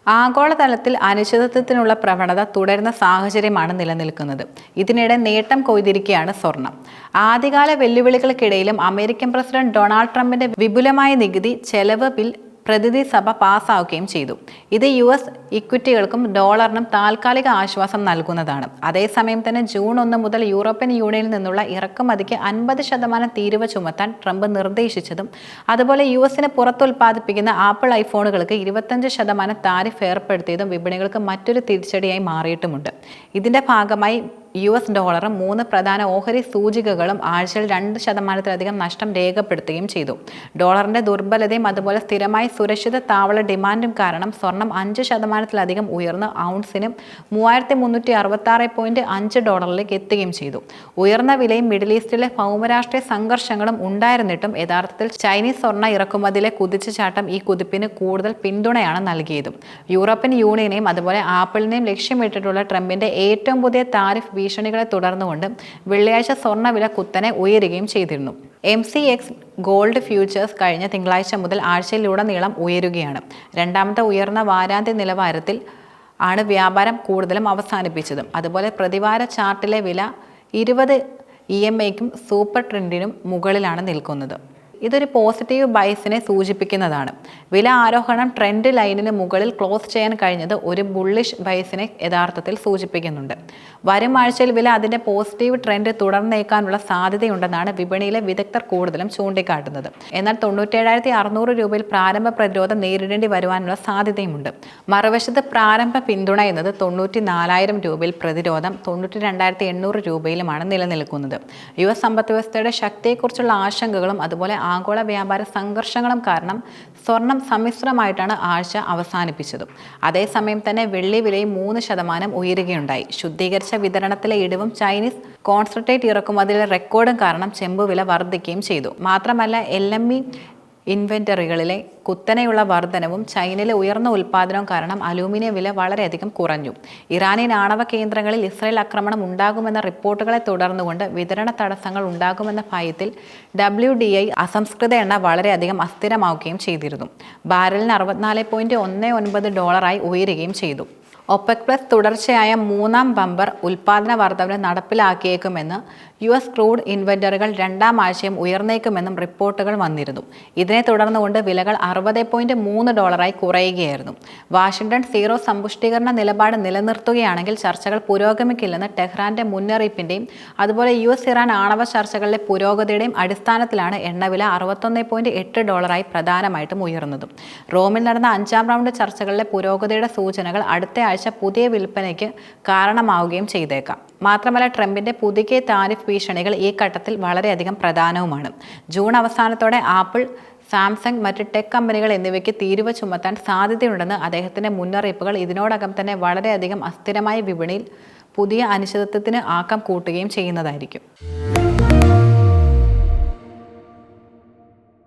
ആഗോളതലത്തിൽ അനിശ്ചിതത്വത്തിനുള്ള പ്രവണത തുടരുന്ന സാഹചര്യമാണ് നിലനിൽക്കുന്നത്. ഇതിനിടെ നേട്ടം കൊയ്തിരിക്കുകയാണ് സ്വർണം. ആദ്യകാല വെല്ലുവിളികൾക്കിടയിലും അമേരിക്കൻ പ്രസിഡന്റ് ഡൊണാൾഡ് ട്രംപിന്റെ വിപുലമായ നികുതി ചെലവ് ബിൽ പ്രതിനിധി സഭ പാസ്സാവുകയും ചെയ്തു. ഇത് US ഇക്വിറ്റികൾക്കും ഡോളറിനും താൽക്കാലിക ആശ്വാസം നൽകുന്നതാണ്. അതേസമയം തന്നെ ജൂൺ 1 മുതൽ യൂറോപ്യൻ യൂണിയനിൽ നിന്നുള്ള ഇറക്കുമതിക്ക് 50% തീരുവ ചുമത്താൻ ട്രംപ് നിർദ്ദേശിച്ചതും അതുപോലെ US പുറത്തുൽപ്പാദിപ്പിക്കുന്ന ആപ്പിൾ ഐഫോണുകൾക്ക് 25% താരിഫ് ഏർപ്പെടുത്തിയതും വിപണികൾക്ക് മറ്റൊരു തിരിച്ചടിയായി മാറിയിട്ടുമുണ്ട്. ഇതിന്റെ ഭാഗമായി US ഡോളറും 3 പ്രധാന ഓഹരി സൂചികകളും ആഴ്ചയിൽ 2% നഷ്ടം രേഖപ്പെടുത്തുകയും ചെയ്തു. ഡോളറിന്റെ ദുർബലതയും അതുപോലെ സ്ഥിരമായി സുരക്ഷിത താവള ഡിമാൻഡും കാരണം സ്വർണം 5% ഉയർന്ന് ഔൺസിന് $3366.5 എത്തുകയും ചെയ്തു. ഉയർന്ന വിലയും മിഡിൽ ഈസ്റ്റിലെ ഭൗമരാഷ്ട്രീയ സംഘർഷങ്ങളും ഉണ്ടായിരുന്നിട്ടും യഥാർത്ഥത്തിൽ ചൈനീസ് സ്വർണ്ണ ഇറക്കുമതിയിലെ കുതിച്ചുചാട്ടം ഈ കുതിപ്പിന് കൂടുതൽ പിന്തുണയാണ് നൽകിയതും. യൂറോപ്യൻ യൂണിയനെയും അതുപോലെ ആപ്പിളിനെയും ലക്ഷ്യമിട്ടിട്ടുള്ള ട്രംപിന്റെ ഏറ്റവും പുതിയ താരിഫ് ഭീഷണികളെ തുടർന്നുകൊണ്ട് വെള്ളിയാഴ്ച സ്വർണ്ണവില കുത്തനെ ഉയരുകയും ചെയ്തിരുന്നു. MCX ഗോൾഡ് ഫ്യൂച്ചേഴ്സ് കഴിഞ്ഞ തിങ്കളാഴ്ച മുതൽ ആഴ്ചയിലുടനീളം ഉയരുകയാണ്. രണ്ടാമത്തെ ഉയർന്ന വാരാന്ത്യ നിലവാരത്തിൽ ആണ് വ്യാപാരം കൂടുതലും അവസാനിപ്പിച്ചതും. അതുപോലെ പ്രതിവാര ചാർട്ടിലെ വില 20 EMAയ്ക്കും സൂപ്പർ ട്രെൻഡിനും മുകളിലാണ് നിൽക്കുന്നത്. ഇതൊരു പോസിറ്റീവ് ബൈസിനെ സൂചിപ്പിക്കുന്നതാണ്. വില ആരോഹണം ട്രെൻഡ് ലൈനിന് മുകളിൽ ക്ലോസ് ചെയ്യാൻ കഴിഞ്ഞത് ഒരു ബുള്ളിഷ് ബൈസിനെ യഥാർത്ഥത്തിൽ സൂചിപ്പിക്കുന്നുണ്ട്. വരും ആഴ്ചയിൽ വില അതിന്റെ പോസിറ്റീവ് ട്രെൻഡ് തുടർന്നേക്കാനുള്ള സാധ്യതയുണ്ടെന്നാണ് വിപണിയിലെ വിദഗ്ധർ കൂടുതലും ചൂണ്ടിക്കാട്ടുന്നത്. എന്നാൽ 97,600 രൂപയിൽ പ്രാരംഭ പ്രതിരോധം നേരിടേണ്ടി വരുവാനുള്ള സാധ്യതയുമുണ്ട്. മറുവശത്ത് പ്രാരംഭ പിന്തുണ എന്നത് 94,000 രൂപയിൽ പ്രതിരോധം 92,800 രൂപയിലുമാണ് നിലനിൽക്കുന്നത്. US സമ്പദ് വ്യവസ്ഥയുടെ ശക്തിയെക്കുറിച്ചുള്ള ആശങ്കകളും അതുപോലെ ആഗോള വ്യാപാര സംഘർഷങ്ങളും കാരണം സ്വർണം സമ്മിശ്രമായിട്ടാണ് ആഴ്ച അവസാനിപ്പിച്ചതും. അതേസമയം തന്നെ വെള്ളി വിലയും 3% ഉയരുകയുണ്ടായി. ശുദ്ധീകരിച്ച വിതരണത്തിലെ ഇടിവും ചൈനീസ് കോൺസെൻട്രേറ്റ് ഇറക്കുമതിയിലെ റെക്കോർഡും കാരണം ചെമ്പുവില വർദ്ധിക്കുകയും ചെയ്തു. മാത്രമല്ല LME ഇൻവെന്ററികളിലെ കുത്തനെയുള്ള വർധനവും ചൈനയിലെ ഉയർന്ന ഉൽപ്പാദനവും കാരണം അലൂമിനിയം വില വളരെയധികം കുറഞ്ഞു. ഇറാനിയൻ ആണവ കേന്ദ്രങ്ങളിൽ ഇസ്രായേൽ ആക്രമണം ഉണ്ടാകുമെന്ന റിപ്പോർട്ടുകളെ തുടർന്നുകൊണ്ട് വിതരണ തടസ്സങ്ങൾ ഉണ്ടാകുമെന്ന ഭയത്തിൽ WTI അസംസ്കൃത എണ്ണ വളരെയധികം അസ്ഥിരമാവുകയും ചെയ്തിരുന്നു. ബാരലിന് $64.19 ഉയരുകയും ചെയ്തു. OPEC+ തുടർച്ചയായ മൂന്നാം ബമ്പർ ഉൽപ്പാദന വർധന നടപ്പിലാക്കിയേക്കുമെന്ന് US ക്രൂഡ് ഇൻവെന്ററികൾ രണ്ടാം ആഴ്ചയും ഉയർന്നേക്കുമെന്നും റിപ്പോർട്ടുകൾ വന്നിരുന്നു. ഇതിനെ തുടർന്നുകൊണ്ട് വിലകൾ $60.3 കുറയുകയായിരുന്നു. വാഷിംഗ്ടൺ സീറോ സമ്പുഷ്ടീകരണ നിലപാട് നിലനിർത്തുകയാണെങ്കിൽ ചർച്ചകൾ പുരോഗമിക്കില്ലെന്ന് ടെഹ്റാന്റെ മുന്നറിയിപ്പിന്റെയും അതുപോലെ US ഇറാൻ ആണവ ചർച്ചകളിലെ പുരോഗതിയുടെയും അടിസ്ഥാനത്തിലാണ് എണ്ണവില $61.8 പ്രധാനമായിട്ടും ഉയർന്നതും. റോമിൽ നടന്ന 5ാം റൗണ്ട് ചർച്ചകളിലെ പുരോഗതിയുടെ സൂചനകൾ അടുത്ത ആഴ്ച പുതിയ വിൽപ്പനയ്ക്ക് കാരണമാവുകയും ചെയ്തേക്കാം. മാത്രമല്ല ട്രംപിന്റെ പുതുക്കിയ താരിഫ് ഭീഷണികൾ ഈ ഘട്ടത്തിൽ വളരെയധികം പ്രധാനവുമാണ്. ജൂൺ അവസാനത്തോടെ ആപ്പിൾ, സാംസങ്, മറ്റ് ടെക് കമ്പനികൾ എന്നിവയ്ക്ക് തീരുവ ചുമത്താൻ സാധ്യതയുണ്ടെന്ന് അദ്ദേഹത്തിന്റെ മുന്നറിയിപ്പുകൾ ഇതിനോടകം തന്നെ വളരെയധികം അസ്ഥിരമായ വിപണിയിൽ പുതിയ അനിശ്ചിതത്വത്തിന് ആക്കം കൂട്ടുകയും ചെയ്യുന്നതായിരിക്കും.